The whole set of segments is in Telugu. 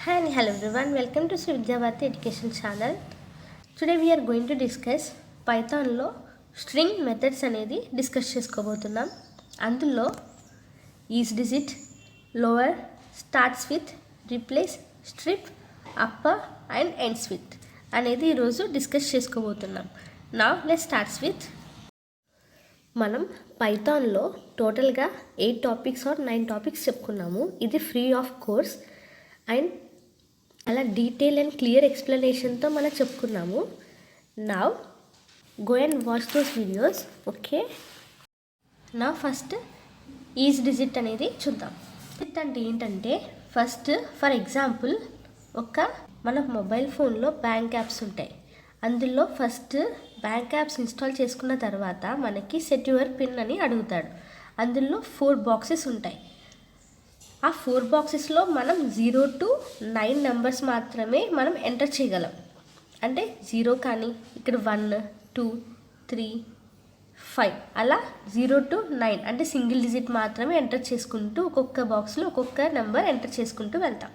Hi and hello everyone, welcome to Sri Vidyabharati Education channel. Today we are going to discuss Python లో string methods అనేది డిస్కస్ చేసుకోబోతున్నాం. అందులో is digit, lower, starts with, replace, strip, upper and ends with అనేది ఈరోజు డిస్కస్ చేసుకోబోతున్నాం. Now let's starts with. మనం పైథాన్లో టోటల్గా 8 టాపిక్స్ ఆర్ 9 టాపిక్స్ చెప్పుకున్నాము. ఇది ఫ్రీ ఆఫ్ కోర్స్ అండ్ అలా డీటెయిల్ అండ్ క్లియర్ ఎక్స్ప్లెనేషన్తో మనం చెప్పుకున్నాము. Now go and watch those videos. Okay, నా ఫస్ట్ ఈజ్ డిజిట్ అనేది చూద్దాం. డిజిట్ అంటే ఏంటంటే ఫస్ట్ ఫర్ ఎగ్జాంపుల్ మన మొబైల్ ఫోన్లో బ్యాంక్ యాప్స్ ఉంటాయి. అందులో ఫస్ట్ బ్యాంక్ యాప్స్ ఇన్స్టాల్ చేసుకున్న తర్వాత మనకి సెట్ యువర్ పిన్ అని అడుగుతాడు. అందులో 4 బాక్సెస్ ఉంటాయి. ఆ 4 బాక్సెస్లో మనం 0 to 9 నెంబర్స్ మాత్రమే మనం ఎంటర్ చేయగలం. అంటే 0 కానీ ఇక్కడ 1, 2, 3, 5 అలా 0 to 9 అంటే సింగిల్ డిజిట్ మాత్రమే ఎంటర్ చేసుకుంటూ ఒక్కొక్క బాక్స్లో ఒక్కొక్క నెంబర్ ఎంటర్ చేసుకుంటూ వెళ్తాం.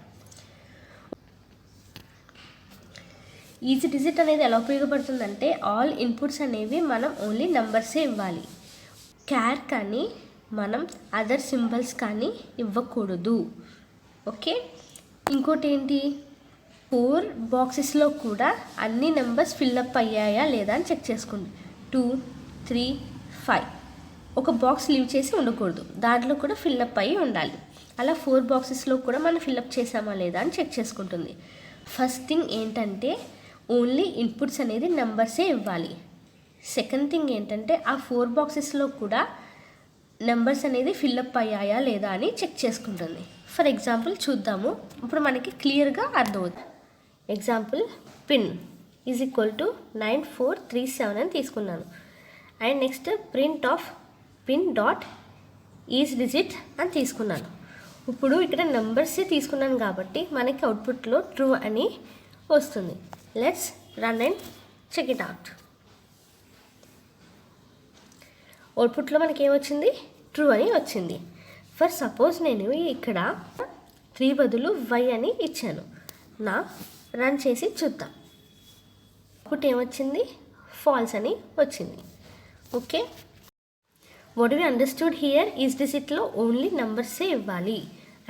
ఈజీ డిజిట్ అనేది ఎలా ఉపయోగపడుతుందంటే ఆల్ ఇన్పుట్స్ అనేవి మనం ఓన్లీ నెంబర్సే ఇవ్వాలి. క్యార్ కానీ మనం అదర్ సింబల్స్ కానీ ఇవ్వకూడదు. ఓకే, ఇంకోటి ఏంటి, 4 బాక్సెస్లో కూడా అన్ని నెంబర్స్ ఫిల్అప్ అయ్యాయా లేదా అని చెక్ చేసుకోండి. 2, 3, 5 ఒక బాక్స్ లీవ్ చేసి ఉండకూడదు, దాంట్లో కూడా ఫిల్అప్ అయ్యి ఉండాలి. అలా 4 బాక్సెస్లో కూడా మనం ఫిల్అప్ చేసామా లేదా అని చెక్ చేసుకుంటుంది. ఫస్ట్ థింగ్ ఏంటంటే ఓన్లీ ఇన్పుట్స్ అనేది నెంబర్సే ఇవ్వాలి. సెకండ్ థింగ్ ఏంటంటే ఆ 4 బాక్సెస్లో కూడా నెంబర్స్ అనేది ఫిల్అప్ అయ్యాయా లేదా అని చెక్ చేసుకుంటుంది. ఫర్ ఎగ్జాంపుల్ చూద్దాము, ఇప్పుడు మనకి క్లియర్గా అర్థమవుతుంది. Example pin is equal to 9437 అని తీసుకున్నాను. And next print of pin dot is digit అని తీసుకున్నాను. ఇప్పుడు ఇక్కడ నెంబర్సే తీసుకున్నాను కాబట్టి మనకి అవుట్పుట్లో ట్రూ అని వస్తుంది. Let's run and check it out. అవుట్పుట్లో మనకి ఏమొచ్చింది, ట్రూ అని వచ్చింది. ఫర్ సపోజ్ నేను ఇక్కడ 3 బదులు y అని ఇచ్చాను. నా రన్ చేసి చూద్దాం. అవుట్పుట్ ఏమొచ్చింది, ఫాల్స్ అని వచ్చింది. Okay, what we understood here is డిజిట్లో ఓన్లీ నెంబర్సే ఇవ్వాలి.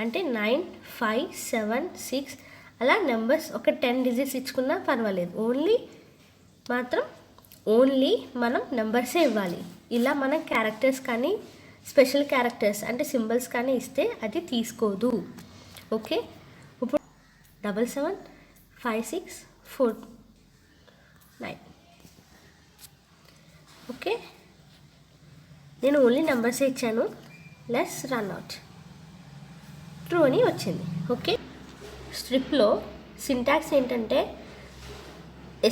అంటే 9, 5, 7, 6 అలా నెంబర్స్ ఒక 10 డిజిట్స్ ఇచ్చుకున్నా పర్వాలేదు, ఓన్లీ మనం నెంబర్సే ఇవ్వాలి. ఇలా మనం క్యారెక్టర్స్ కానీ స్పెషల్ క్యారెక్టర్స్ అంటే సింబల్స్ కానీ ఇస్తే అది తీసుకోదు. ఓకే, ఇప్పుడు 77, 56, 4, 9. ఓకే, నేను ఓన్లీ నెంబర్సే ఇచ్చాను. Let's run out. ట్రూ అని వచ్చింది. ఓకే, స్ట్రిప్లో సింటాక్స్ ఏంటంటే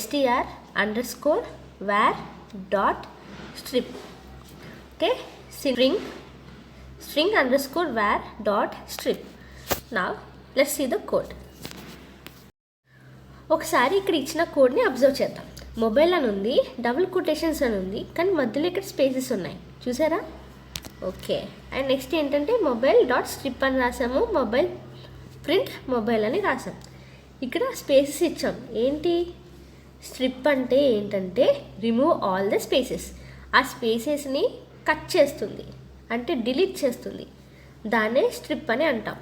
str_var dot strip. Okay, string_var dot strip. Now let's see the code. ఒకసారి ఇక్కడ ఇచ్చిన కోడ్ని అబ్జర్వ్ చేద్దాం. మొబైల్ అని ఉంది, డబుల్ కొటేషన్స్ అని ఉంది, కానీ మధ్యలో ఇక్కడ స్పేసెస్ ఉన్నాయి, చూసారా? ఓకే, అండ్ నెక్స్ట్ ఏంటంటే మొబైల్ డాట్ స్ట్రిప్ అని రాసాము, మొబైల్ ప్రింట్ మొబైల్ అని రాసాం. ఇక్కడ స్పేసెస్ ఇచ్చాం. ఏంటి స్ట్రిప్ అంటే ఏంటంటే రిమూవ్ ఆల్ ద స్పేసెస్. ఆ స్పేసెస్ని కట్ చేస్తుంది, అంటే డిలీట్ చేస్తుంది. దాన్నే స్ట్రిప్ అని అంటాం.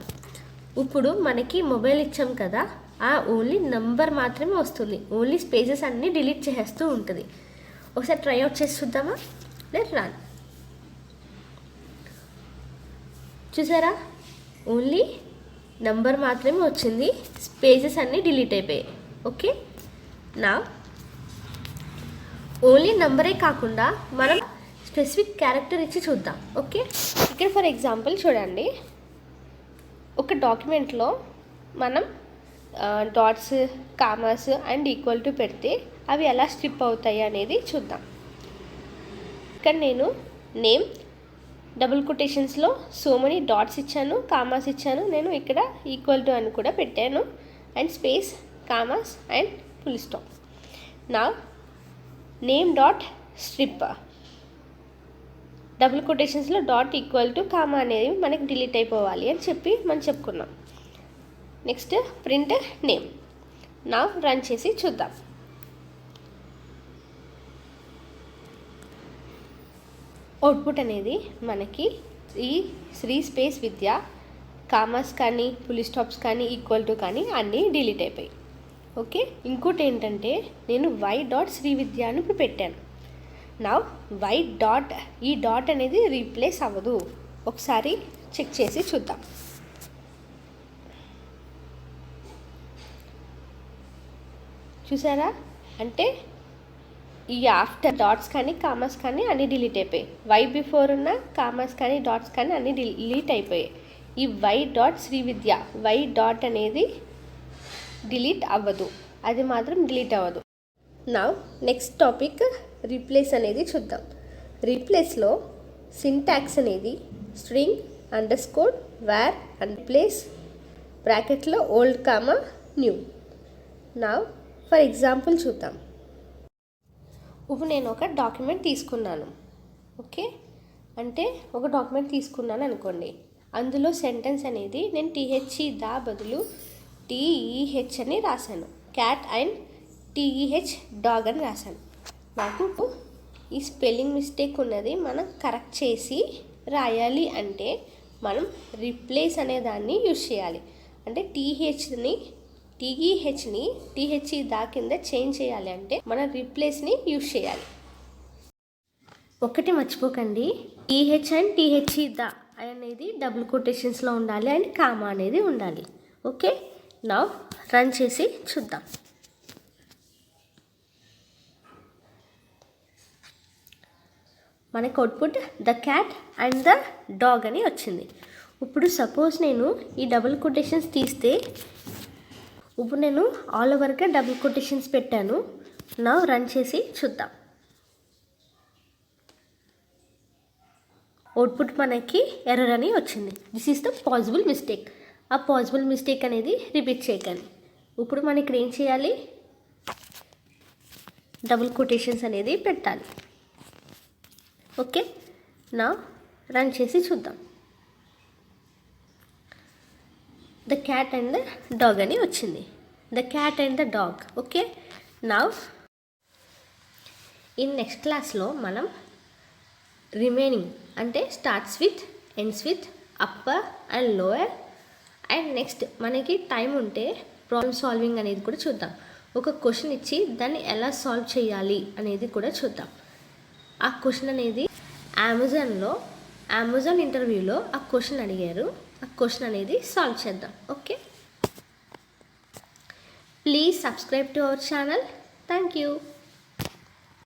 ఇప్పుడు మనకి మొబైల్ ఇచ్చాం కదా, ఆ ఓన్లీ నంబర్ మాత్రమే వస్తుంది, ఓన్లీ స్పేసెస్ అన్నీ డిలీట్ చేసేస్తూ ఉంటుంది. ఒకసారి ట్రై అవుట్ చేసి చూద్దామా? Let run. చూసారా, ఓన్లీ నంబర్ మాత్రమే వచ్చింది, స్పేసెస్ అన్నీ డిలీట్ అయిపోయాయి. ఓకే, నా ఓన్లీ నంబరే కాకుండా మనం స్పెసిఫిక్ క్యారెక్టర్ ఇచ్చి చూద్దాం. ఓకే, ఇక్కడ ఫర్ ఎగ్జాంపుల్ చూడండి, ఒక డాక్యుమెంట్లో మనం dots, commas and equal to పెడితే అవి ఎలా స్ట్రిప్ అవుతాయి అనేది చూద్దాం. ఇక్కడ నేను నేమ్ డబుల్ కొటేషన్స్లో సో మెనీ డాట్స్ ఇచ్చాను, కామాస్ ఇచ్చాను. నేను ఇక్కడ ఈక్వల్ టు అని కూడా పెట్టాను, and space, commas and full stop. నా నేమ్ డాట్ స్ట్రిప్ డబుల్ కొటేషన్స్లో డాట్ ఈక్వల్ టు కామా అనేది మనకి డిలీట్ అయిపోవాలి అని చెప్పి మనం చెప్పుకున్నాం. Next print name. నా రన్ చేసి చూద్దాం. అవుట్పుట్ అనేది మనకి ఈ శ్రీ స్పేస్ విద్య కామాస్ కానీ ఫుల్ స్టాప్స్ కానీ ఈక్వల్ టు కానీ అన్నీ డిలీట్ అయిపోయాయి. ఓకే, ఇంకోటి ఏంటంటే నేను వై డాట్ శ్రీ విద్య అని ఇప్పుడు పెట్టాను. నా వై డాట్, ఈ డాట్ అనేది రీప్లేస్ అవ్వదు. ఒకసారి చెక్ చేసి చూద్దాం. చూసారా, అంటే ఈ ఆఫ్టర్ డాట్స్ కానీ కామాస్ కానీ అన్నీ డిలీట్ అయిపోయాయి. వై బిఫోర్ ఉన్న కామాస్ కానీ డాట్స్ కానీ అన్నీ డిలీట్ అయిపోయాయి. ఈ వై డాట్ శ్రీ విద్య, వై డాట్ అనేది డిలీట్ అవ్వదు, అది మాత్రం డిలీట్ అవ్వదు. నా నెక్స్ట్ టాపిక్ రీప్లేస్ అనేది చూద్దాం. రీప్లేస్లో సింటాక్స్ అనేది string underscore var and place బ్రాకెట్లో ఓల్డ్ కామా న్యూ. నా ఫర్ ఎగ్జాంపుల్ చూద్దాం. ఇప్పుడు నేను ఒక డాక్యుమెంట్ తీసుకున్నాను. ఓకే, అంటే ఒక డాక్యుమెంట్ తీసుకున్నాను అనుకోండి. అందులో సెంటెన్స్ అనేది నేను టీహెచ్ఈ దా బదులు టీఈహెచ్ అని రాశాను. క్యాట్ అండ్ టీఈహెచ్ డాగ్ అని రాశాను. నాకు ఈ స్పెల్లింగ్ మిస్టేక్ ఉన్నది మనం కరెక్ట్ చేసి రాయాలి అంటే మనం రీప్లేస్ అనే దాన్ని యూజ్ చేయాలి. అంటే టీహెచ్ని టీహెచ్ఈ దా కింద చేంజ్ చేయాలి అంటే మనం రీప్లేస్ని యూజ్ చేయాలి. ఒకటి మర్చిపోకండి, టీహెచ్ అండ్ టీహెచ్ఈ దా అనేది డబుల్ కొటేషన్స్లో ఉండాలి అండ్ కామా అనేది ఉండాలి. ఓకే, నా రన్ చేసి చూద్దాం. మనకు output the cat and the dog అని వచ్చింది. ఇప్పుడు సపోజ్ నేను ఈ డబుల్ కొటేషన్స్ తీస్తే, ఇప్పుడు నేను ఆల్ ఓవర్గా డబుల్ కొటేషన్స్ పెట్టాను. నా రన్ చేసి చూద్దాం. అవుట్పుట్ మనకి ఎర్రర్ అని వచ్చింది. This is the possible mistake. ఆ పాసిబుల్ మిస్టేక్ అనేది రిపీట్ చేయకండి. ఇప్పుడు మనం ఇక్కడ ఏం చేయాలి, డబుల్ కొటేషన్స్ అనేది పెట్టాలి. ఓకే, నా రన్ చేసి చూద్దాం. The cat and the dog అని వచ్చింది. The cat and the dog. Okay, now in next క్లాస్లో మనం రిమైనింగ్ అంటే starts with, ends with, upper and lower and next మనకి టైం ఉంటే ప్రాబ్లమ్ సాల్వింగ్ అనేది కూడా చూద్దాం. ఒక క్వశ్చన్ ఇచ్చి దాన్ని ఎలా సాల్వ్ చేయాలి అనేది కూడా చూద్దాం. ఆ క్వశ్చన్ అనేది అమెజాన్ ఇంటర్వ్యూలో ఆ క్వశ్చన్ అడిగారు. ఆ క్వశ్చన్ అనేది సాల్వ్ చేద్దాం. Okay, please subscribe to our channel. Thank you.